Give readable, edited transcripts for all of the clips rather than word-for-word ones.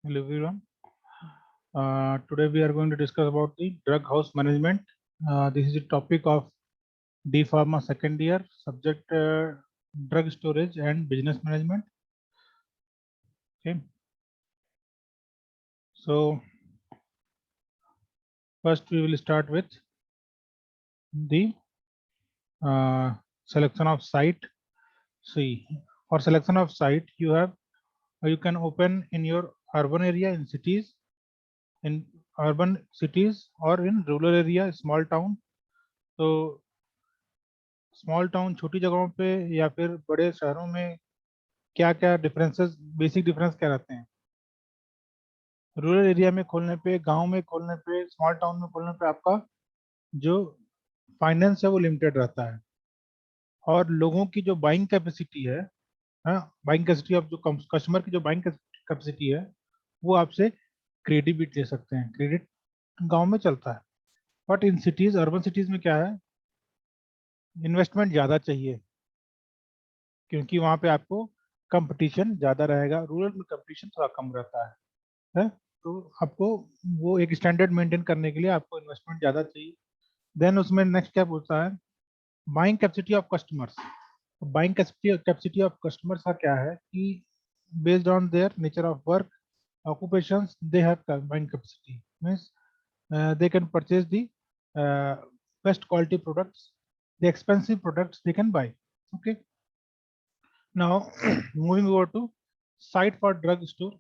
Hello everyone. Today we are going to discuss about the drug house management. This is the topic of D Pharma second year subject drug storage and business management. Okay. So first we will start with the selection of site. See, for selection of site, you can open in your urban area in cities, in urban cities or in rural area, small town. तो small town छोटी जगहों पे या फिर बड़े शहरों में क्या क्या डिफरेंसेस, बेसिक डिफरेंस क्या रहते हैं। रूरल एरिया में खोलने पे, गांव में खोलने पे, स्मॉल टाउन में खोलने पे आपका जो फाइनेंस है वो लिमिटेड रहता है और लोगों की जो बाइंग कैपेसिटी है, हाँ, बाइंग कैपेसिटी ऑफ जो कस्टमर की जो बाइंग कैपेसिटी है वो आपसे क्रेडिट भी ले सकते हैं। क्रेडिट गांव में चलता है, but in cities, urban cities में क्या है, इन्वेस्टमेंट ज़्यादा चाहिए क्योंकि वहाँ पे आपको कंपटीशन ज़्यादा रहेगा। रूरल में कंपटीशन थोड़ा कम रहता है, तो आपको वो एक स्टैंडर्ड मेंटेन करने के लिए आपको इन्वेस्टमेंट ज़्यादा चाहिए। देन उसमें नेक्स्ट क्या पूछता है, buying capacity of customers. Buying capacity of customers का क्या है कि based on their nature of work occupations they have buying capacity, means they can purchase the best quality products, the expensive products they can buy. Okay, now moving over to site for drug store.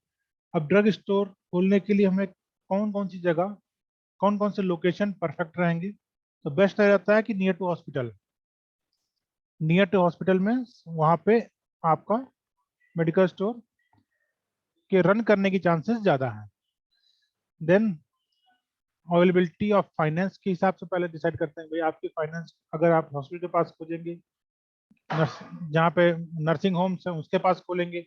अब drug store खोलने के लिए हमें कौन कौन सी जगह, कौन कौन से लोकेशन परफेक्ट रहेंगे। तो बेस्ट रहता है कि near to hospital. Near to hospital में वहाँ पे आपका मेडिकल स्टोर के रन करने की चांसेस ज़्यादा है। देन अवेलेबिलिटी ऑफ फाइनेंस के हिसाब से पहले डिसाइड करते हैं भाई आपकी फाइनेंस, अगर आप हॉस्पिटल के पास खोजेंगे, जहाँ पे नर्सिंग होम्स है उसके पास खोलेंगे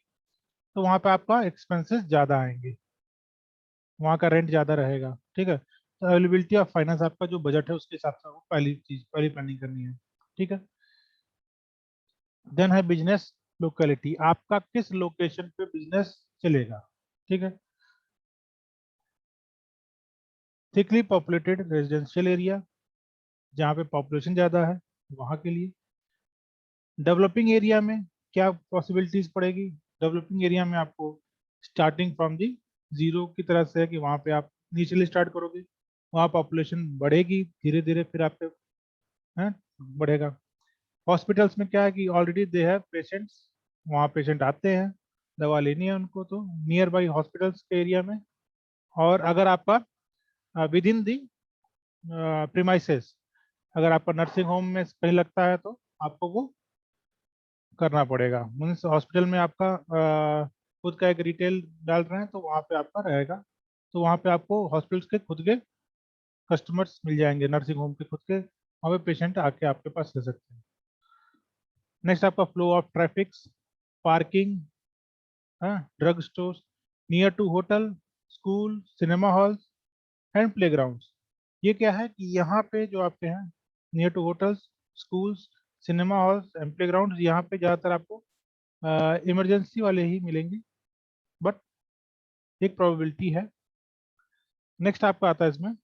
तो वहाँ पे आपका एक्सपेंसेस ज़्यादा आएंगे, वहाँ का रेंट ज़्यादा रहेगा। ठीक है, तो अवेलेबिलिटी ऑफ फाइनेंस, आपका जो बजट है उसके हिसाब से वो पहली चीज, पहली प्लानिंग करनी है। ठीक है, देन है बिजनेस लोकेलिटी, आपका किस लोकेशन पे बिजनेस चलेगा। ठीक है, थिकली पॉपुलेटेड रेजिडेंशियल एरिया, जहाँ पे पॉपुलेशन ज़्यादा है वहाँ के लिए। डेवलपिंग एरिया में क्या पॉसिबिलिटीज पड़ेगी। डेवलपिंग एरिया में आपको स्टार्टिंग फ्रॉम दी जीरो की तरह से है कि वहाँ पे आप इनिशियली स्टार्ट करोगे, वहाँ पॉपुलेशन बढ़ेगी धीरे धीरे, फिर आपके हैं बढ़ेगा। हॉस्पिटल्स में क्या है कि ऑलरेडी दे हैव पेशेंट्स, वहाँ पेशेंट आते हैं, दवा लेनी है उनको, तो नियर बाई हॉस्पिटल्स के एरिया में। और अगर आपका विद इन दी प्रीमाइसेस, अगर आपका नर्सिंग होम में कहीं लगता है तो आपको वो करना पड़ेगा। मीन्स हॉस्पिटल में आपका खुद का एक रिटेल डाल रहे हैं तो वहाँ पे आपका रहेगा, तो वहाँ पे आपको हॉस्पिटल्स के खुद के कस्टमर्स मिल जाएंगे, नर्सिंग होम के खुद के, वहाँ पे पेशेंट आके आपके पास ले सकते हैं। नेक्स्ट आपका flow of traffic, parking, drug store near to hotel, school, cinema halls and playgrounds. ये क्या है कि यहाँ पे जो आपके हैं near to hotels, schools, cinema halls and playgrounds, यहाँ पे ज़्यादातर आपको इमरजेंसी वाले ही मिलेंगे, बट एक प्रोबेबिलिटी है। नेक्स्ट आपका आता है इसमें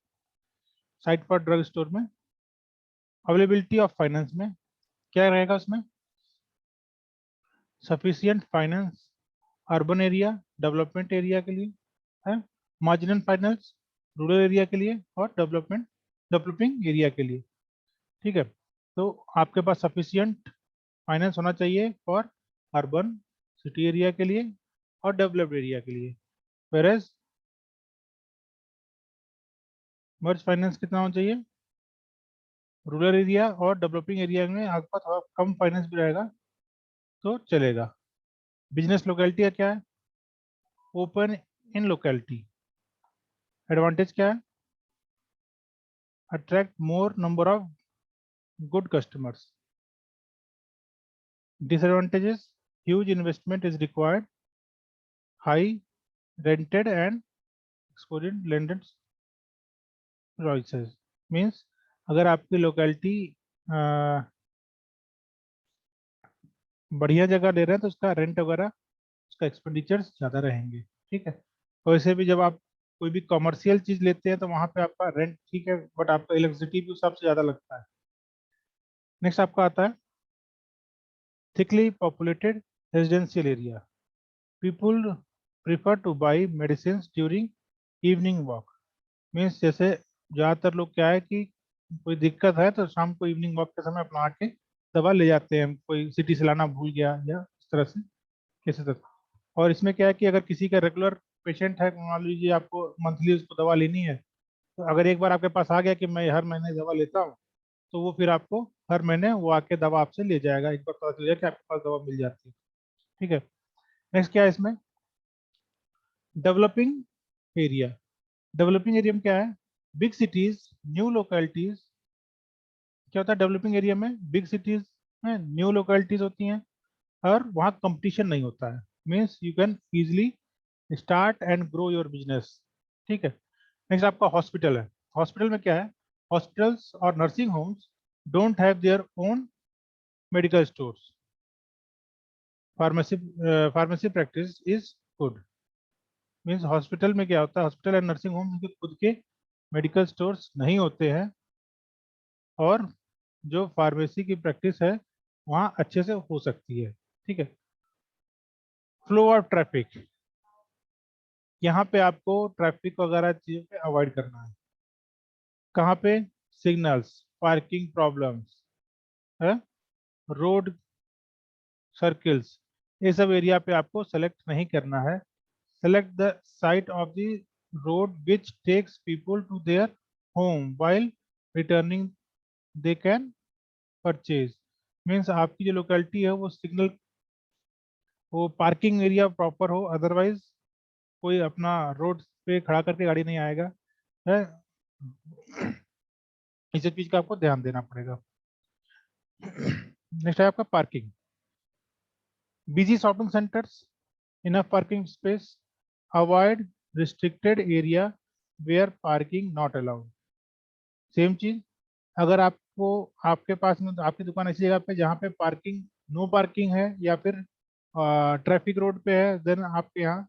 साइट फॉर ड्रग स्टोर में अवेलेबिलिटी ऑफ फाइनेंस में क्या रहेगा उसमें, sufficient finance urban area, development area के लिए है, मार्जिनल फाइनेंस रूरल एरिया के लिए और डेवलपिंग एरिया के लिए। ठीक है, तो आपके पास सफिशियंट फाइनेंस होना चाहिए फॉर अर्बन सिटी एरिया के लिए और डेवलप्ड एरिया के लिए, वेरेज मर्ज फाइनेंस कितना होना चाहिए, रूरल एरिया और डेवलपिंग एरिया में आपका थोड़ा कम फाइनेंस भी रहेगा तो चलेगा। बिजनेस लोकेलिटी का क्या है, ओपन इन लोकेलिटी। एडवांटेज क्या है, attract more number of good customers. Disadvantages: huge investment is required, high rented and exposed landed choices। Means अगर आपकी लोकेलिटी बढ़िया जगह ले रहे हैं तो उसका रेंट वगैरह, उसका एक्सपेंडिचर्स ज़्यादा रहेंगे। ठीक है, वैसे भी जब आप कोई भी कमर्शियल चीज लेते हैं तो वहां पे आपका रेंट ठीक है, बट आपका इलेक्ट्रिसिटी भी उस हिसाब से ज्यादा लगता है। नेक्स्ट आपका आता है thickly populated residential area. People prefer two by medicine during evening walk. Means जैसे ज़्यादातर लोग क्या है कि कोई दिक्कत है तो शाम को इवनिंग वॉक के समय अपना आके दवा ले जाते हैं, कोई सिटी से लाना भूल गया या इस तरह से कैसे तक। और इसमें क्या है कि अगर किसी का रेगुलर पेशेंट है, मान लीजिए आपको मंथली उसको दवा लेनी है, तो अगर एक बार आपके पास आ गया कि मैं हर महीने दवा लेता हूँ, तो वो फिर आपको हर महीने वो आके दवा आपसे ले जाएगा, एक बार पता चल जाए कि आपके पास दवा मिल जाती है। ठीक है। नेक्स्ट क्या है इसमें, डेवलपिंग एरिया। डेवलपिंग एरिया में क्या है, बिग सिटीज, न्यू लोकेलिटीज। क्या होता है डेवलपिंग एरिया में, बिग सिटीज में न्यू लोकेलिटीज होती हैं और वहाँ कंपटीशन नहीं होता है। Means you can easily start and grow your business. ठीक है। नेक्स्ट आपका हॉस्पिटल है। हॉस्पिटल में क्या है, हॉस्पिटल्स और nursing homes don't have their own medical stores. Pharmacy pharmacy practice is good. Means hospital में क्या होता है, हॉस्पिटल एंड नर्सिंग होम के खुद के मेडिकल स्टोर्स नहीं होते हैं, और जो फार्मेसी की प्रैक्टिस है वहाँ अच्छे से हो सकती है। ठीक है। फ्लो ऑफ ट्रैफिक, यहाँ पे आपको ट्रैफिक वगैरह चीज़ों पे अवॉइड करना है। कहाँ पे, सिग्नल्स, पार्किंग प्रॉब्लम्स है, रोड सर्किल्स, ये सब एरिया पे आपको सेलेक्ट नहीं करना है। Select the side of the road which takes people to their home while returning they can purchase. Means आपकी जो लोकेलिटी है वो सिग्नल, वो पार्किंग एरिया प्रॉपर हो, अदरवाइज कोई अपना रोड पे खड़ा करके गाड़ी नहीं आएगा है। इस चीज का आपको ध्यान देना पड़ेगा। नेक्स्ट है आपका parking. Busy shopping centres, enough parking space, avoid restricted area where parking not allowed. Same चीज, अगर आपको आपके पास में आपकी दुकान ऐसी जगह पे जहाँ पे पार्किंग, नो पार्किंग है या फिर ट्रैफिक रोड पे है, देन आपके यहाँ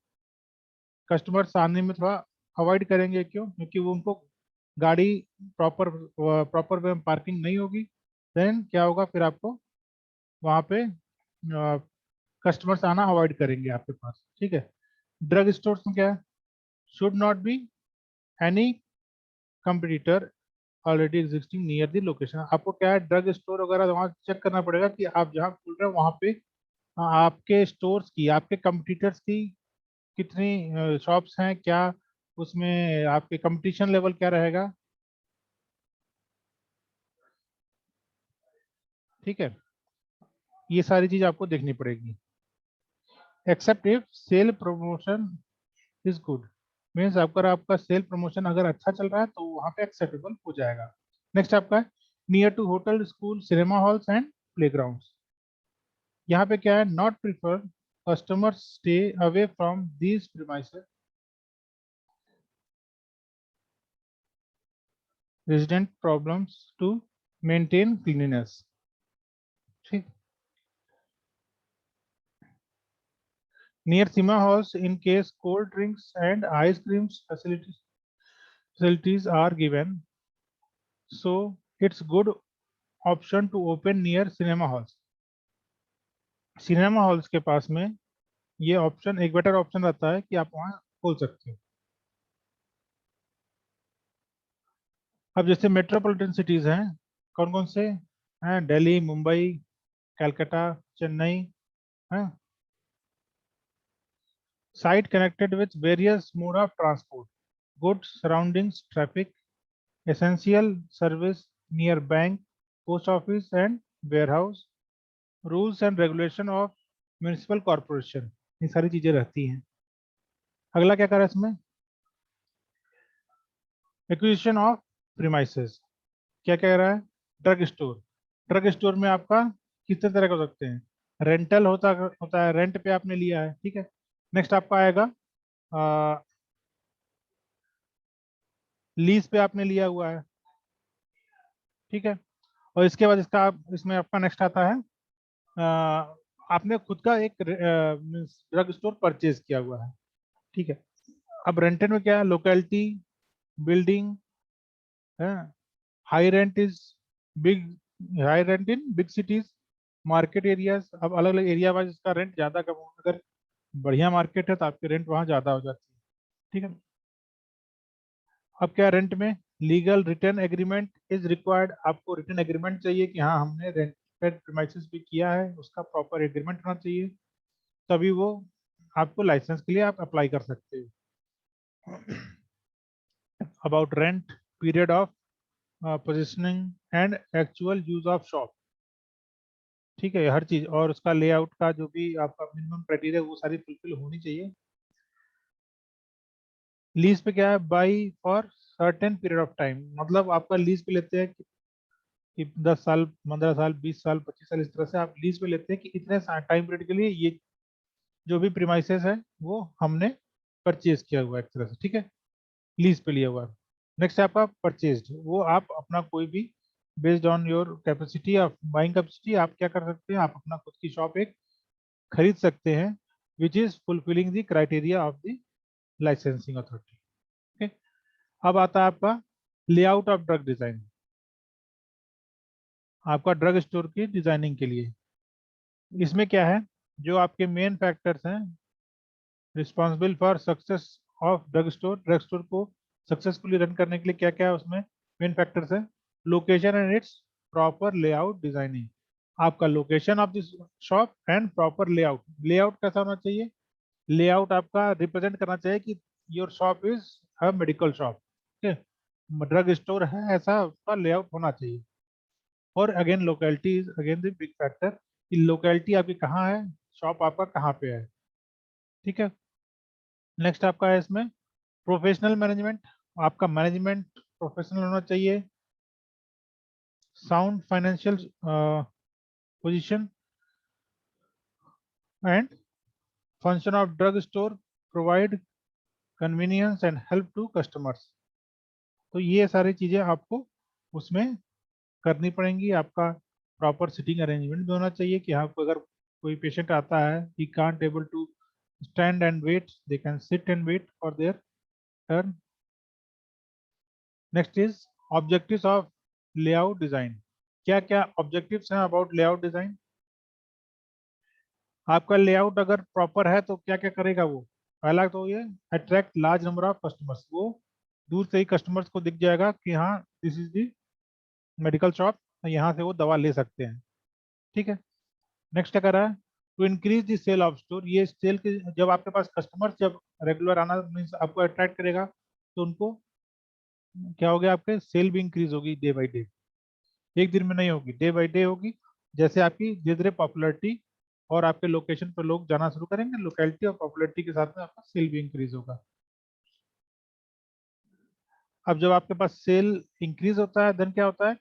कस्टमर्स आने में थोड़ा अवॉइड करेंगे। क्यों, क्योंकि वो उनको गाड़ी प्रॉपर प्रॉपर वे में पार्किंग नहीं होगी। देन क्या होगा, फिर आपको वहाँ पे कस्टमर्स आना अवॉइड करेंगे आपके पास। ठीक है। ड्रग स्टोर्स में क्या है, should not be any competitor already existing near the location. आपको क्या है, ड्रग स्टोर वगैरह वहाँ चेक करना पड़ेगा कि आप जहाँ खोल रहे हो वहाँ पे आपके स्टोर्स की, आपके कंपटीटर्स की कितनी शॉप्स हैं, क्या उसमें आपके कंपटीशन लेवल क्या रहेगा। ठीक है। ये सारी चीज आपको देखनी पड़ेगी। Except if sale promotion is good. Means अगर आपका सेल प्रमोशन अगर अच्छा चल रहा है तो वहाँ पे एक्सेप्टेबल हो जाएगा। नेक्स्ट आपका है near to hotel, school, cinema halls and play ground. यहाँ पे क्या है, not prefer customers stay away from these premises, resident problems to maintain cleanliness. ठीक। Near cinema halls in case cold drinks and ice creams facilities are given, so it's good option to open near cinema halls. Cinema halls के पास में ये option एक better option रहता है कि आप वहाँ खोल सकते हो। अब जैसे मेट्रोपॉलिटन सिटीज हैं, कौन कौन से हैं, दिल्ली, मुंबई, कलकत्ता, चेन्नई हैं। Site connected with various mode of transport, good surroundings, traffic, essential service near bank, post office and warehouse, rules and regulation of municipal corporation, ये सारी चीजें रहती हैं। अगला क्या करा इसमें, एक्विजिशन ऑफ प्रीमाइसेस। क्या कह रहा है, ड्रग स्टोर। ड्रग स्टोर में आपका कितने तरह के हो सकते हैं, रेंटल होता होता है, रेंट पे आपने लिया है। ठीक है। नेक्स्ट आपका आएगा लीज पे आपने लिया हुआ है। ठीक है। और इसके बाद इसमें आपका नेक्स्ट आता है आपने खुद का एक ड्रग स्टोर परचेज किया हुआ है। ठीक है। अब रेंटेड में क्या है, लोकेलिटी, बिल्डिंग है, high rent is big, high rent in big cities, market areas. अब अलग अलग एरिया वाइज इसका रेंट ज्यादा कम होगा, अगर बढ़िया मार्केट है तो आपकी रेंट वहाँ ज्यादा हो जाती है, ठीक है। अब क्या रेंट में, legal return agreement is required, आपको रिटर्न एग्रीमेंट चाहिए कि हाँ हमने रेंटेड प्रीमाइसेस भी किया है, उसका प्रॉपर एग्रीमेंट होना चाहिए, तभी वो आपको लाइसेंस के लिए आप अप्लाई कर सकते हो। About rent, period of positioning and actual use of shop, ठीक है, हर चीज, और उसका लेआउट का जो भी आपका मिनिमम क्राइटेरिया वो सारी फुलफिल होनी चाहिए। लीज पे क्या है, by for certain period of time, मतलब आपका लीज पे लेते हैं कि 10 साल, 15 साल, 20 साल, 25 साल, इस तरह से आप लीज पे लेते हैं कि इतने टाइम पीरियड के लिए ये जो भी प्रीमाइसेस है वो हमने परचेज किया हुआ है एक तरह से, ठीक है, लीज पे लिया हुआ है। नेक्स्ट है आपका परचेज, वो आप अपना कोई भी based on your capacity of buying capacity आप क्या कर सकते हैं, आप अपना खुद की शॉप एक खरीद सकते हैं, which is fulfilling the criteria of the licensing authority, ठीक है। अब आता है आपका लेआउट ऑफ ड्रग डिजाइन, आपका ड्रग स्टोर की डिजाइनिंग के लिए। इसमें क्या है, जो आपके मेन फैक्टर्स हैं responsible for success of drug store को सक्सेसफुली रन करने के लिए क्या क्या है उसमें मेन फैक्टर्स है, location and its proper layout designing, आपका location of this shop and proper layout, layout कैसा होना चाहिए, लेआउट आपका रिप्रेजेंट करना चाहिए कि your shop is a medical shop, ठीक है, ड्रग स्टोर है ऐसा उसका लेआउट होना चाहिए। और again locality is again the big factor, कि लोकेलिटी आपकी कहाँ है, शॉप आपका कहाँ पे है, ठीक है। नेक्स्ट आपका है इसमें प्रोफेशनल मैनेजमेंट, आपका मैनेजमेंट प्रोफेशनल होना चाहिए, sound financial position and function of drug store, provide convenience and help to customers. तो ये सारी चीजें आपको उसमें करनी पड़ेंगी, आपका प्रॉपर सिटिंग अरेंजमेंट भी होना चाहिए कि हाँ अगर कोई पेशेंट आता है he can't able to stand and wait, they can sit and wait for their turn. Next is objectives of layout design, क्या क्या ऑब्जेक्टिव्स हैं अबाउट लेआउट डिजाइन। आपका लेआउट अगर प्रॉपर है तो क्या क्या करेगा वो, पहला तो ये attract large number of customers, वो दूर से ही कस्टमर्स को दिख जाएगा कि हाँ this is the medical shop, यहाँ से वो दवा ले सकते हैं, ठीक है। नेक्स्ट क्या कर रहा है, to increase the sale of store, ये सेल के जब आपके पास कस्टमर्स जब रेगुलर आना मीन्स आपको अट्रैक्ट करेगा तो उनको क्या हो गया, आपके सेल भी इंक्रीज होगी डे बाई डे, एक दिन में नहीं होगी, डे बाई डे होगी, जैसे आपकी धीरे धीरे पॉपुलरिटी और आपके लोकेशन पर लोग जाना शुरू करेंगे, लोकेलिटी और पॉपुलरिटी के साथ में आपका सेल भी इंक्रीज होगा। अब जब आपके पास सेल इंक्रीज होता है देन क्या होता है,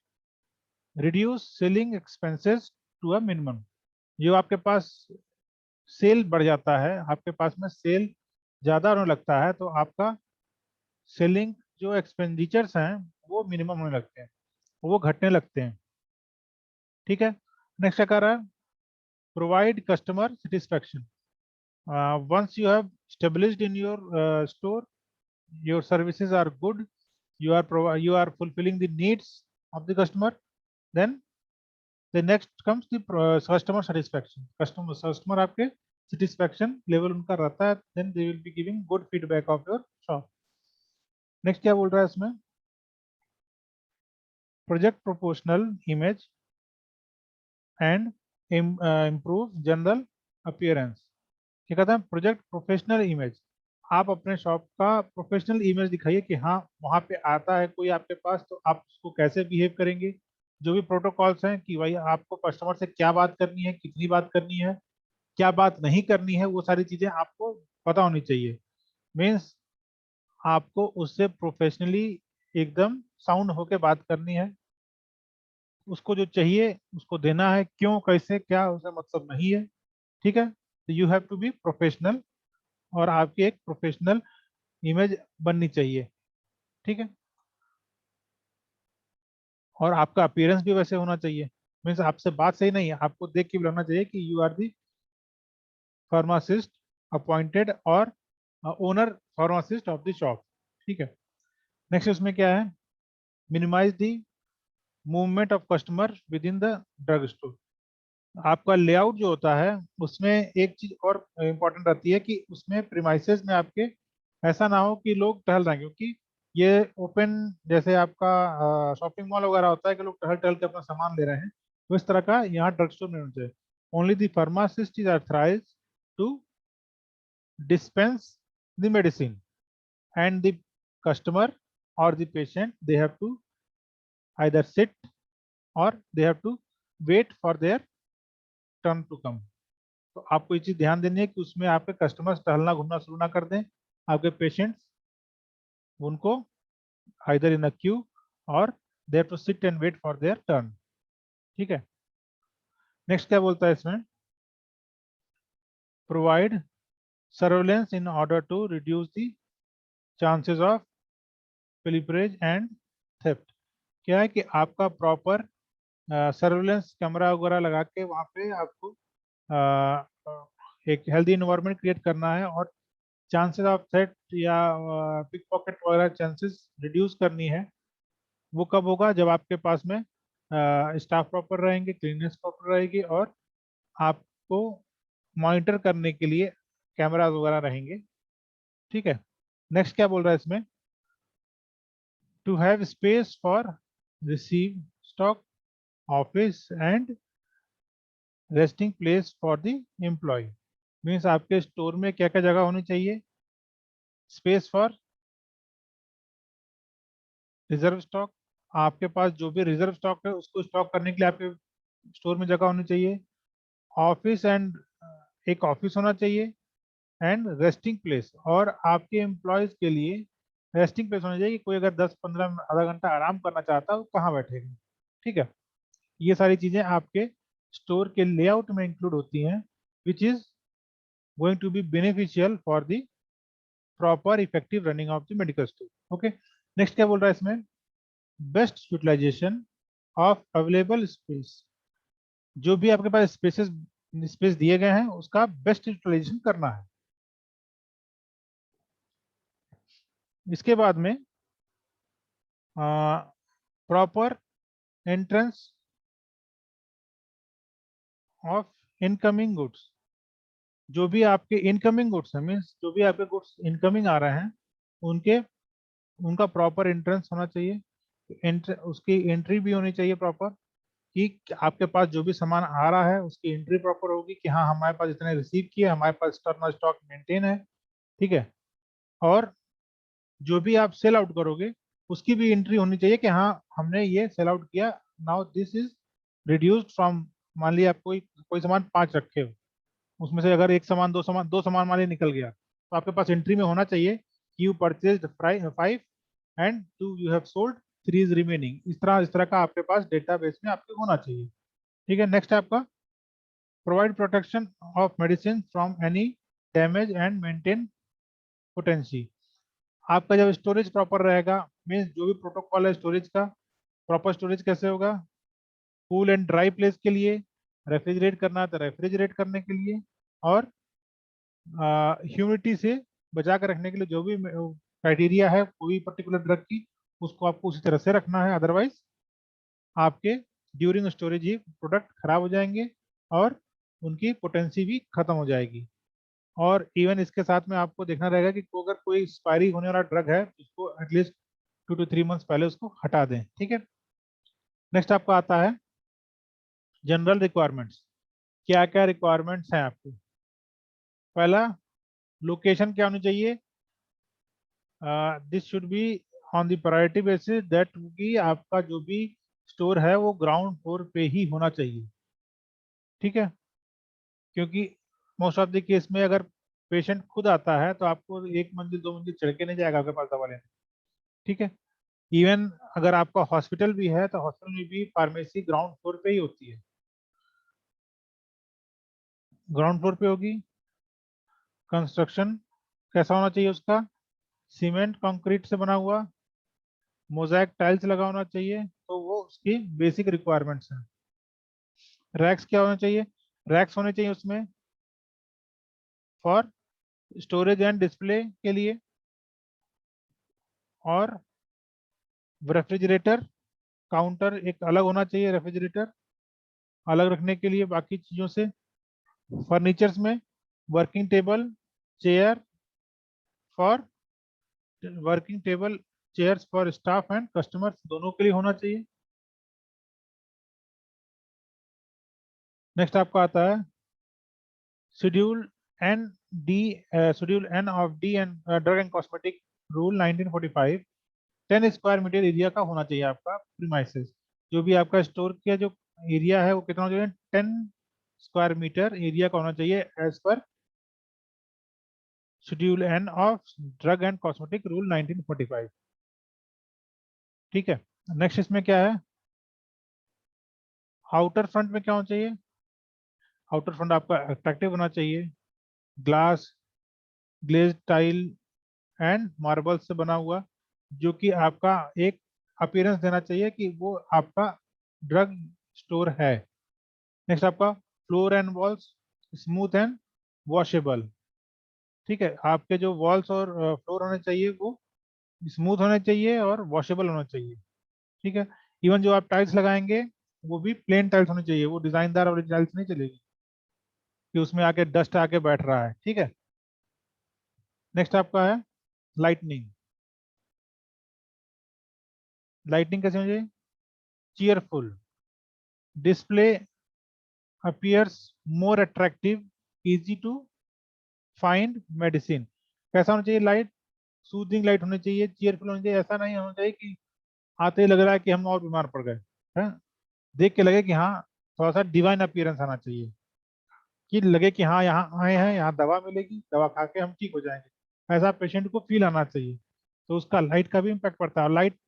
reduce selling expenses to a minimum, जो आपके पास सेल बढ़ जाता है, आपके पास में सेल ज्यादा होने लगता है तो आपका सेलिंग जो एक्सपेंडिचर्स हैं वो मिनिमम होने लगते हैं, वो घटने लगते हैं, ठीक है। नेक्स्ट क्या कर रहा है, provide customer satisfaction, once you have established in your store, your services are good, you are fulfilling the needs of the customer, then the next comes the customer satisfaction, customer आपके satisfaction level उनका रहता है, then they will be giving good feedback of your shop। Next क्या बोल रहा है इसमें, project proportional image and improve general appearance, क्या कहते हैं, प्रोजेक्ट प्रोफेशनल इमेज, आप अपने शॉप का प्रोफेशनल इमेज दिखाइए कि हाँ वहाँ पे आता है कोई आपके पास तो आप उसको कैसे बिहेव करेंगे, जो भी प्रोटोकॉल्स हैं कि भाई आपको कस्टमर से क्या बात करनी है, कितनी बात करनी है, क्या बात नहीं करनी है, वो सारी चीजें आपको पता होनी चाहिए, मीन्स आपको उससे प्रोफेशनली एकदम साउंड होके बात करनी है, उसको जो चाहिए उसको देना है, क्यों कैसे क्या उसे मतलब नहीं है, ठीक है। तो you have to be professional और आपकी एक प्रोफेशनल इमेज बननी चाहिए, ठीक है। और आपका अपीयरेंस भी वैसे होना चाहिए, मीन्स आपसे बात सही नहीं है, आपको देख के भी लगना चाहिए कि you are the pharmacist appointed और owner pharmacist of the shop. ठीक है। नेक्स्ट उसमें क्या है, minimize the movement of customer within the drug store. आपका लेआउट जो होता है उसमें एक चीज और इम्पोर्टेंट रहती है कि उसमें प्रीमाइसेस में आपके ऐसा ना हो कि लोग टहल रहे हैं, क्योंकि ये ओपन जैसे आपका शॉपिंग मॉल वगैरह होता है कि लोग टहल टहल के अपना सामान ले रहे हैं, तो इस तरह का यहाँ ड्रग स्टोर नहीं होना चाहिए। Only the pharmacist is authorised to dispense the medicine, and the customer or the patient, they have to either sit or they have to wait for their turn to come। तो आपको ये चीज ध्यान देनी है कि उसमें आपके कस्टमर्स टहलना घूमना शुरू ना कर दें, आपके पेशेंट्स उनको either in a queue or they have to sit and wait for their turn। ठीक है। नेक्स्ट क्या बोलता है इसमें, provide surveillance in order to reduce the chances of pilferage and theft. क्या है कि आपका प्रॉपर सर्वेलेंस कैमरा वगैरह लगा के वहाँ पे आपको एक हेल्दी इन्वायरमेंट क्रिएट करना है, और चांसेस ऑफ थ्रेट या पिक पॉकेट वगैरह चांसेस रिड्यूस करनी है। वो कब होगा, जब आपके पास में स्टाफ प्रॉपर रहेंगे, क्लीननेस प्रॉपर रहेगी, और आपको मॉनिटर करने के लिए कैमराज वगैरह रहेंगे। ठीक है। नेक्स्ट क्या बोल रहा है इसमें, to have space for receive stock, office and resting place for the employ. Means आपके स्टोर में क्या क्या जगह होनी चाहिए, स्पेस फॉर रिजर्व स्टॉक, आपके पास जो भी रिजर्व स्टॉक है उसको स्टॉक करने के लिए आपके स्टोर में जगह होनी चाहिए। ऑफिस एंड एक ऑफिस होना चाहिए, एंड रेस्टिंग प्लेस, और आपके एम्प्लॉयज के लिए रेस्टिंग प्लेस होना चाहिए कि कोई अगर 10-15 आधा घंटा आराम करना चाहता है वो कहाँ बैठेगा। ठीक है। ये सारी चीजें आपके स्टोर के लेआउट में इंक्लूड होती हैं, which is going to be beneficial for the proper effective running of the medical store. Okay. Next क्या बोल रहा है इसमें, best utilisation of available space. जो भी आपके पास स्पेस दिए गए हैं उसका बेस्ट यूटिलाइजेशन करना है। इसके बाद में proper entrance of incoming goods. जो भी आपके इनकमिंग गुड्स है, मीन्स जो भी आपके गुड्स इनकमिंग आ रहे हैं उनके उनका प्रॉपर एंट्रेंस होना चाहिए, उसकी एंट्री भी होनी चाहिए प्रॉपर, कि आपके पास जो भी सामान आ रहा है उसकी एंट्री प्रॉपर होगी कि हाँ हमारे पास इतने रिसीव किए, हमारे पास स्टॉक मेंटेन है। ठीक है। और जो भी आप सेल आउट करोगे उसकी भी एंट्री होनी चाहिए कि हाँ हमने ये सेल आउट किया, now this is reduced from, मान लिया आप कोई कोई सामान 5 रखे हो, उसमें से अगर एक सामान दो सामान मान लिया निकल गया, तो आपके पास एंट्री में होना चाहिए कि you purchase 5 and 2 you have sold 3 is remaining. इस तरह का आपके पास डेटाबेस में आपके होना चाहिए। ठीक है। नेक्स्ट है आपका provide protection of medicine from any damage and maintain potency. आपका जब स्टोरेज प्रॉपर रहेगा, मीन्स जो भी प्रोटोकॉल है स्टोरेज का, प्रॉपर स्टोरेज कैसे होगा, कूल एंड ड्राई प्लेस के लिए, रेफ्रिजरेट करना है तो रेफ्रिजरेट करने के लिए, और ह्यूमिडिटी से बचा कर रखने के लिए जो भी क्राइटेरिया है कोई पर्टिकुलर ड्रग की, उसको आपको उसी तरह से रखना है। अदरवाइज आपके ड्यूरिंग स्टोरेज ही प्रोडक्ट खराब हो जाएंगे और उनकी पोटेंसी भी खत्म हो जाएगी। और इवन इसके साथ में आपको देखना रहेगा कि अगर कोई एक्सपायरी होने वाला ड्रग है उसको एटलीस्ट 2 to 3 months पहले उसको हटा दें। ठीक है। नेक्स्ट आपका आता है जनरल रिक्वायरमेंट्स। क्या क्या रिक्वायरमेंट्स हैं आपके, पहला लोकेशन क्या होनी चाहिए, this should be on the priority basis that कि आपका जो भी स्टोर है वो ग्राउंड फ्लोर पे ही होना चाहिए। ठीक है। क्योंकि मोस्ट ऑफ द केस में अगर पेशेंट खुद आता है तो आपको 1 मंजिल 2 मंजिल चढ़ के नहीं जाएगा आपके पास दवा लेने। ठीक है। इवन अगर आपका हॉस्पिटल भी है तो हॉस्पिटल में भी फार्मेसी ग्राउंड फ्लोर पे ही होती है, ग्राउंड फ्लोर पे होगी। कंस्ट्रक्शन कैसा होना चाहिए उसका, सीमेंट कंक्रीट से बना हुआ, मोजाइक टाइल्स लगा होना चाहिए, तो वो उसकी बेसिक रिक्वायरमेंट्स हैं। रैक्स क्या होना चाहिए, रैक्स होने चाहिए उसमें फॉर स्टोरेज एंड डिस्प्ले के लिए, और रेफ्रिजरेटर काउंटर एक अलग होना चाहिए, रेफ्रिजरेटर अलग रखने के लिए बाकी चीज़ों से। फर्नीचर्स में working table, chair for working table, chairs for staff and customers, दोनों के लिए होना चाहिए। नेक्स्ट आपका आता है schedule N D, schedule N of D and drug and cosmetic rule 1945। 10 square metre area का होना चाहिए आपका प्रीमाइसेस। जो भी आपका स्टोर का जो एरिया है वो कितना होना चाहिए, 10 स्क्वायर मीटर एरिया का होना चाहिए as per schedule N of drug and cosmetic rule 1945। ठीक है। नेक्स्ट इसमें क्या है, आउटर फ्रंट में क्या होना चाहिए, आउटर फ्रंट आपका अट्रैक्टिव होना चाहिए, glass, glaze tile and marble से बना हुआ, जो कि आपका एक अपीयरेंस देना चाहिए कि वो आपका ड्रग स्टोर है। नेक्स्ट आपका floor and walls smooth and washable. ठीक है, आपके जो वॉल्स और फ्लोर होने चाहिए वो स्मूथ होने चाहिए और वॉशेबल होना चाहिए। ठीक है। इवन जो आप टाइल्स लगाएंगे वो भी प्लेन टाइल्स होनी चाहिए, वो डिजाइनदार वाली टाइल्स नहीं चलेगी कि उसमें आके डस्ट आके बैठ रहा है। ठीक है। नेक्स्ट आपका है लाइटनिंग। लाइटनिंग कैसे होनी चाहिए, cheerful, display appears more attractive, easy to find medicine। कैसा होना चाहिए लाइट, सूदिंग लाइट होनी चाहिए, चीयरफुल होनी चाहिए। ऐसा नहीं होना चाहिए कि आते ही लग रहा है कि हम और बीमार पड़ गए हैं, देख के लगे कि हाँ, थोड़ा सा डिवाइन अपीयरेंस आना चाहिए, कि लगे कि हाँ यहाँ आए हैं, यहाँ दवा मिलेगी, दवा खा के हम ठीक हो जाएंगे, ऐसा पेशेंट को फील आना चाहिए। तो उसका लाइट का भी इम्पैक्ट पड़ता है। और लाइट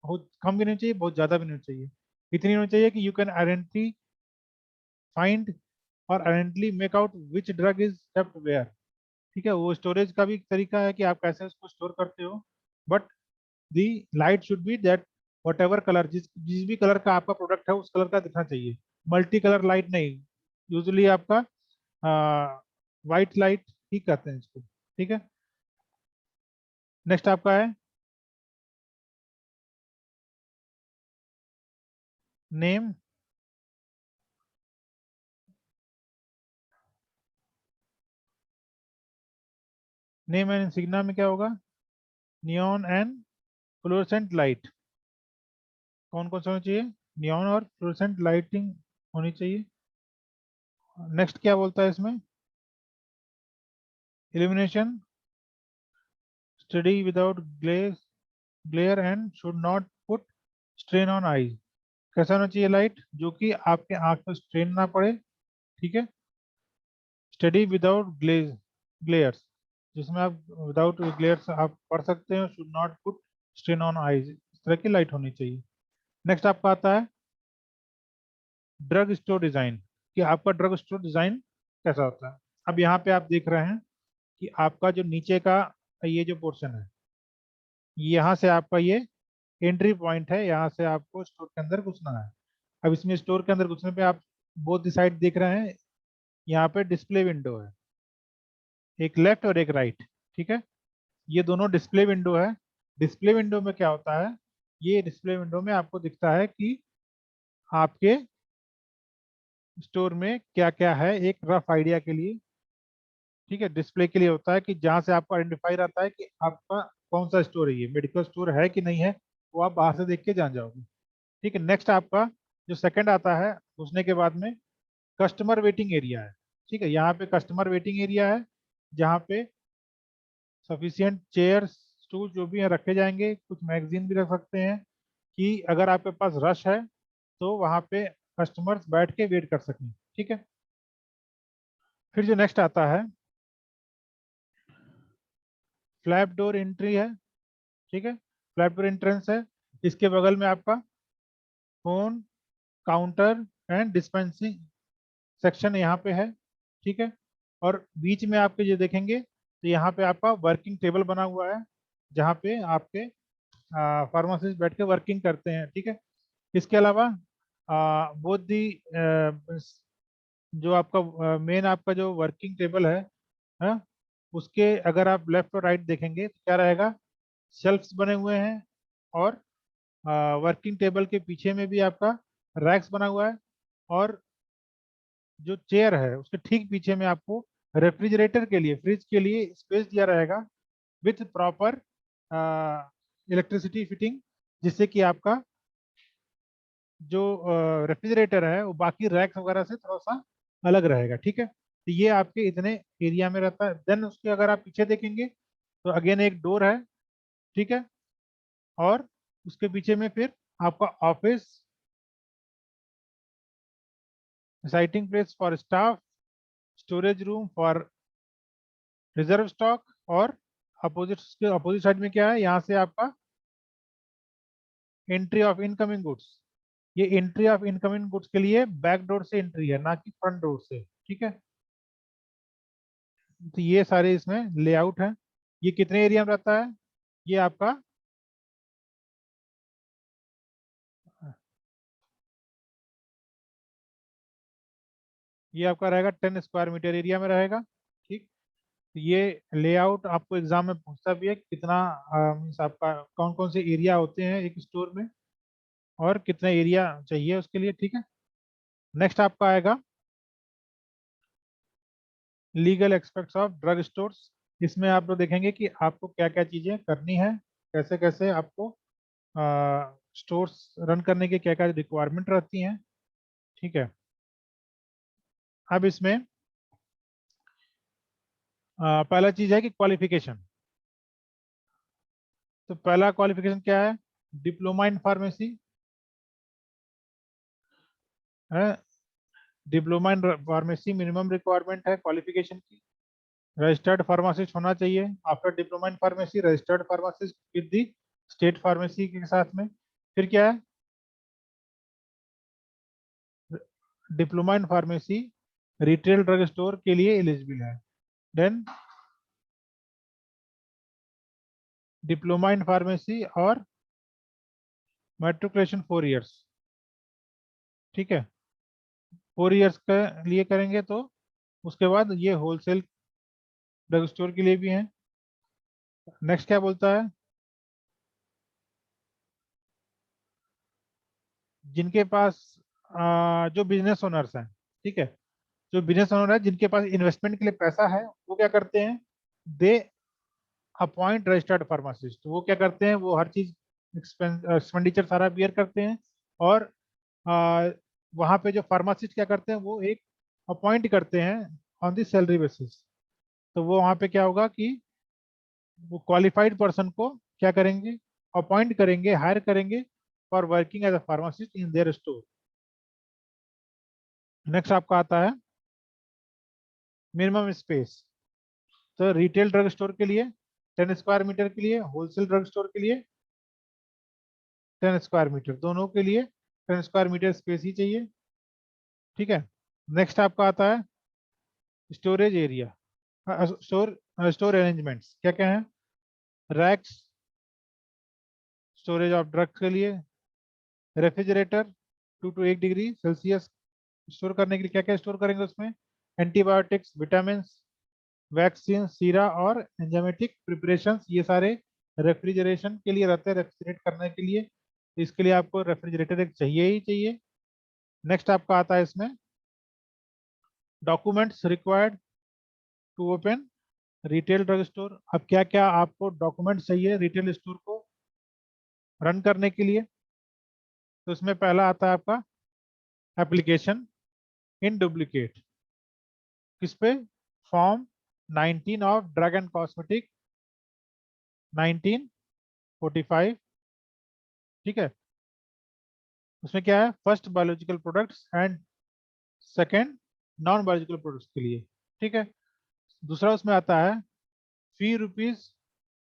बहुत कम भी नहीं चाहिए, बहुत ज्यादा भी नहीं चाहिए, इतनी होनी चाहिए कि यू कैन आइडेंटिटी फाइंड और identity make out which drug is kept where. ठीक है, वो स्टोरेज का भी एक तरीका है कि आप कैसे उसको स्टोर करते हो, but the light should be that what ever colour, जिस जिस भी कलर का आपका प्रोडक्ट है उस कलर का दिखना चाहिए, मल्टी कलर लाइट नहीं। यूजुअली आपका वाइट लाइट ही कहते हैं इसको। ठीक है। नेक्स्ट आपका है नेम। नेम एंड इंसिग्ना में क्या होगा, नियॉन एंड फ्लोरेसेंट लाइट। कौन कौन सा होना चाहिए, नियॉन और फ्लोरेसेंट लाइटिंग होनी चाहिए। नेक्स्ट क्या बोलता है इसमें, illumination study without glare and should not put strain on eyes. कैसा होना चाहिए लाइट, जो कि आपके आंख पर स्ट्रेन ना पड़े। ठीक है। स्टडी विदाउट ग्लेयर्स, जिसमें आप विदाउट ग्लेयर्स आप पढ़ सकते हो, should not put strain on eyes, इस तरह की लाइट होनी चाहिए। नेक्स्ट आपका आता है ड्रग स्टोर डिजाइन, कि आपका ड्रग स्टोर डिजाइन कैसा होता है। अब यहाँ पे आप देख रहे हैं कि आपका जो नीचे का ये जो पोर्शन है, यहाँ से आपका ये एंट्री पॉइंट है, यहाँ से आपको स्टोर के अंदर घुसना है। अब इसमें स्टोर के अंदर घुसने पे आप बोथ साइड देख रहे हैं, यहाँ पे डिस्प्ले विंडो है, एक लेफ्ट और एक राइट। ठीक है, ये दोनों डिस्प्ले विंडो है। डिस्प्ले विंडो में क्या होता है, ये डिस्प्ले विंडो में आपको दिखता है कि आपके स्टोर में क्या क्या है, एक रफ आइडिया के लिए। ठीक है, डिस्प्ले के लिए होता है कि जहाँ से आपको आइडेंटिफाई रहता है कि आपका कौन सा स्टोर है, ये मेडिकल स्टोर है कि नहीं है, वो आप बाहर से देख के जान जाओगे। ठीक है। नेक्स्ट आपका जो सेकंड आता है घुसने के बाद में, कस्टमर वेटिंग एरिया है। ठीक है, यहाँ पे कस्टमर वेटिंग एरिया है, जहाँ पे सफिशियंट चेयर स्टूल जो भी हैं रखे जाएंगे, कुछ मैगजीन भी रख सकते हैं कि अगर आपके पास रश है तो वहाँ पे कस्टमर्स बैठ के वेट कर सकें। ठीक है। फिर जो नेक्स्ट आता है फ्लैप डोर एंट्री है। ठीक है, फ्लैप डोर एंट्रेंस है, इसके बगल में आपका phone counter and dispensing section यहाँ पे है। ठीक है, और बीच में आपके जो देखेंगे तो यहाँ पे आपका वर्किंग टेबल बना हुआ है, जहाँ पे आपके फार्मासिस्ट बैठ के वर्किंग करते हैं। ठीक है। इसके अलावा बोथ दी जो आपका मेन आपका जो वर्किंग टेबल है, हाँ, उसके अगर आप लेफ्ट और राइट देखेंगे तो क्या रहेगा, शेल्फ्स बने हुए हैं, और वर्किंग टेबल के पीछे में भी आपका रैक्स बना हुआ है, और जो चेयर है उसके ठीक पीछे में आपको रेफ्रिजरेटर के लिए, फ्रिज के लिए स्पेस दिया रहेगा विथ प्रॉपर इलेक्ट्रिसिटी फिटिंग, जिससे कि आपका जो रेफ्रिजरेटर है वो बाकी रैक्स वगैरह से थोड़ा सा अलग रहेगा। ठीक है, तो ये आपके इतने एरिया में रहता है। देन उसके अगर आप पीछे देखेंगे तो अगेन एक डोर है। ठीक है, और उसके पीछे में फिर आपका office, sitting place for staff, storage room for reserve stock, और अपोजिट साइड में क्या है, यहाँ से आपका एंट्री ऑफ इनकमिंग गुड्स। ये एंट्री ऑफ इनकमिंग गुड्स के लिए बैक डोर से एंट्री है, ना कि फ्रंट डोर से। ठीक है, तो ये सारे इसमें लेआउट है। ये कितने एरिया में रहता है, ये आपका रहेगा 10 स्क्वायर मीटर एरिया में रहेगा। ठीक, तो ये लेआउट आपको एग्जाम में पूछता भी है कि कितना मीन्स आपका कौन कौन से एरिया होते हैं एक स्टोर में, और कितना एरिया चाहिए उसके लिए। ठीक है, नेक्स्ट आपका आएगा legal aspects of drug stores. इसमें आप लोग देखेंगे कि आपको क्या क्या चीज़ें करनी है, कैसे कैसे आपको स्टोर्स रन करने के क्या क्या रिक्वायरमेंट रहती हैं। ठीक है, अब इसमें पहला चीज़ है कि क्वालिफिकेशन। तो पहला क्वालिफिकेशन क्या है, डिप्लोमा इन फार्मेसी है। Diploma in pharmacy minimum requirement है क्वालिफिकेशन की। रजिस्टर्ड फार्मासिस्ट होना चाहिए after diploma in pharmacy, registered pharmacist with the state pharmacy के साथ में। फिर क्या है, diploma in pharmacy retail drug store के लिए एलिजिबल है। देन डिप्लोमा इन फार्मेसी और मेट्रिकुलेशन 4 इयर्स। ठीक है, 4 इयर्स के लिए करेंगे तो उसके बाद ये होलसेल ड्रग स्टोर के लिए भी है। नेक्स्ट क्या बोलता है, जिनके पास जो बिजनेस ओनर्स हैं। ठीक है, जो बिजनेस ओनर है जिनके पास इन्वेस्टमेंट के लिए पैसा है, वो क्या करते हैं, दे अपॉइंट रजिस्टर्ड फार्मासिस्ट। वो क्या करते हैं, वो हर चीज एक्सपेंडिचर सारा बियर करते हैं, और आ, वहाँ पे जो फार्मासिस्ट क्या करते हैं, वो एक अपॉइंट करते हैं ऑन द सैलरी बेसिस। तो वो वहाँ पे क्या होगा कि वो क्वालिफाइड पर्सन को क्या करेंगे, अपॉइंट करेंगे, हायर करेंगे for working as a pharmacist in their store. Next आपका आता है मिनिमम स्पेस। तो रिटेल ड्रग स्टोर के लिए 10 स्क्वायर मीटर के लिए, होलसेल ड्रग स्टोर के लिए 10 स्क्वायर मीटर, दोनों के लिए 10 स्क्वायर मीटर स्पेस ही चाहिए। ठीक है, नेक्स्ट आपका आता है storage area, store store arrangements क्या क्या है, रैक्स स्टोरेज ऑफ ड्रग्स के लिए, refrigerator 2 to 8 degree Celsius store करने के लिए क्या क्या स्टोर करेंगे उसमें, एंटीबायोटिक्स, विटामिन, वैक्सीन, सीरा और एंजाइमेटिक प्रिपरेशंस, ये सारे रेफ्रिजरेशन के लिए रहते हैं, रेफ्रिजरेट करने के लिए। तो इसके लिए आपको रेफ्रिजरेटर एक चाहिए ही चाहिए। नेक्स्ट आपका आता है इसमें documents required to open retail drug store. अब क्या क्या आपको डॉक्यूमेंट चाहिए रिटेल स्टोर को रन करने के लिए, तो इसमें पहला आता है आपका एप्लीकेशन इन डुप्लीकेट। किस पे, form 19 of drug and cosmetic 1945। ठीक है, उसमें क्या है, first biological products and second non biological products के लिए। ठीक है, दूसरा उसमें आता है फी रुपीज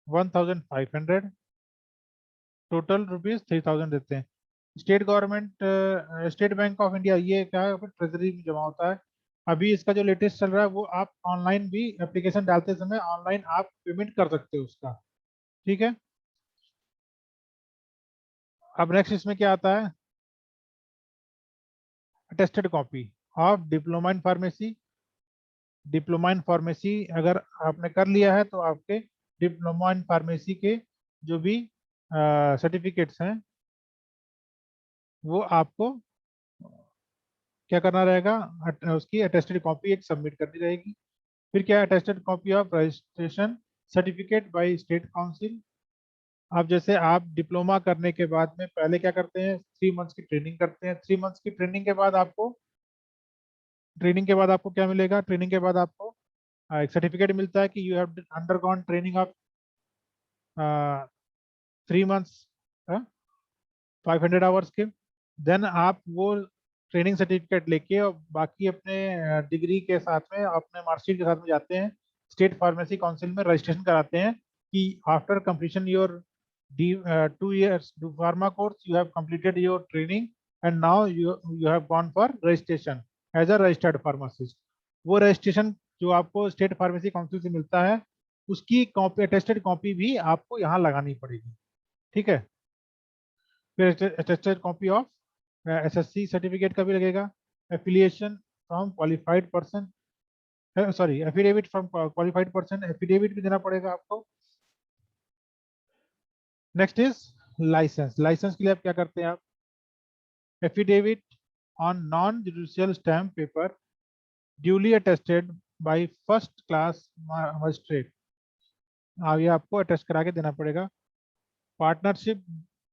1500, टोटल रुपीज 3000 देते हैं। State government, state bank of India, ये क्या है, ट्रेजरी में जमा होता है। अभी इसका जो लेटेस्ट चल रहा है वो आप ऑनलाइन भी एप्लीकेशन डालते समय ऑनलाइन आप पेमेंट कर सकते हो उसका। ठीक है, अब नेक्स्ट इसमें क्या आता है, attested copy of diploma in pharmacy diploma in pharmacy अगर आपने कर लिया है तो आपके डिप्लोमा इन फार्मेसी के जो भी सर्टिफिकेट्स हैं वो आपको क्या करना रहेगा, उसकी अटेस्टेड कॉपी एक सबमिट करनी रहेगी। फिर क्या, attested copy of registration certificate by state council. अब जैसे आप डिप्लोमा करने के बाद में पहले क्या करते हैं, 3 मंथ्स की ट्रेनिंग करते हैं। 3 मंथ्स की ट्रेनिंग के बाद आपको क्या मिलेगा, ट्रेनिंग के बाद आपको एक सर्टिफिकेट मिलता है कि you have undergone training of 3 months 500 hours के। देन आप वो ट्रेनिंग सर्टिफिकेट लेके और बाकी अपने डिग्री के साथ में अपने मार्कशीट के साथ में जाते हैं स्टेट फार्मेसी काउंसिल में, रजिस्ट्रेशन कराते हैं कि after completion your 2 years pharma course you have completed your training and now you have gone for registration as a registered pharmacist. वो रजिस्ट्रेशन जो आपको स्टेट फार्मेसी काउंसिल से मिलता है उसकी कॉपी, अटेस्टेड कॉपी भी आपको यहाँ लगानी पड़ेगी। ठीक है, फिर attested copy of SSC certificate का भी लगेगा। Affiliation from qualified person, sorry affidavit from qualified person, affidavit भी देना पड़ेगा आपको। Next is licence. लाइसेंस के लिए आप क्या करते हैं, आप affidavit on non judicial stamp paper duly attested by first class magistrate, ये आपको अटेस्ट करा के देना पड़ेगा। पार्टनरशिप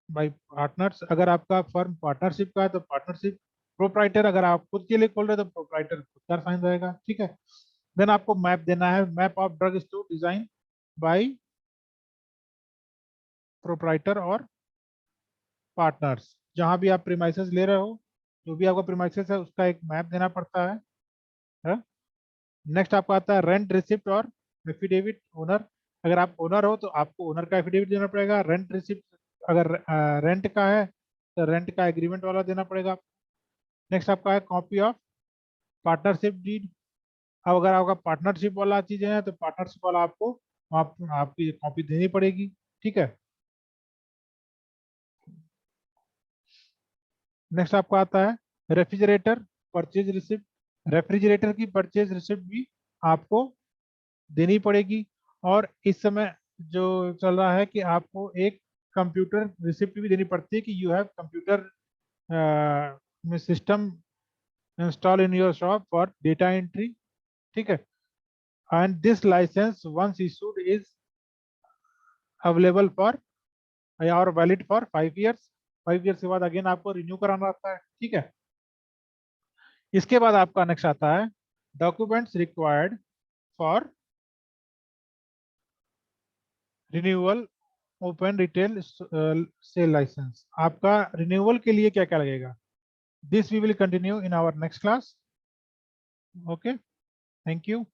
बाय पार्टनर्स, अगर आपका फर्म पार्टनरशिप का है तो पार्टनरशिप। प्रोप्राइटर, अगर आप खुद के लिए खोल रहे हो तो प्रोप्राइटर खुद का साइन रहेगा। ठीक है, देन आपको मैप देना है, map of drug store design by proprietor और पार्टनर्स। जहां भी आप प्रीमाइसेस ले रहे हो, जो भी आपका प्रीमाइसेस है उसका एक मैप देना पड़ता है? नेक्स्ट आपका आता है रेंट रिसिप्ट और एफिडेविट ओनर। अगर आप ओनर हो तो आपको ओनर का एफिडेविट देना पड़ेगा। रेंट रिसिप्ट अगर रेंट का है तो रेंट का एग्रीमेंट वाला देना पड़ेगा। नेक्स्ट आपका है कॉपी ऑफ पार्टनरशिप डीड। अब अगर आपका पार्टनरशिप वाला चीजें हैं तो पार्टनरशिप वाला आपको आपकी कॉपी देनी पड़ेगी। ठीक है, नेक्स्ट आपका आता है रेफ्रिजरेटर परचेज रिसिप्ट। रेफ्रिजरेटर की परचेज रिसिप्ट भी आपको देनी पड़ेगी। और इस समय जो चल रहा है कि आपको एक कंप्यूटर रिसिप्ट भी देनी पड़ती है कि यू हैव कंप्यूटर में system install in your shop for data entry. ठीक है, and this license once issued is available for और वैलिड फॉर 5 years। 5 years के बाद अगेन आपको रिन्यू कराना रहता है। ठीक है, इसके बाद आपका नेक्स्ट आता है documents required for renewal open retail sale license. आपका रिन्यूअल के लिए क्या क्या लगेगा, this we will continue in our next class. Okay, thank you.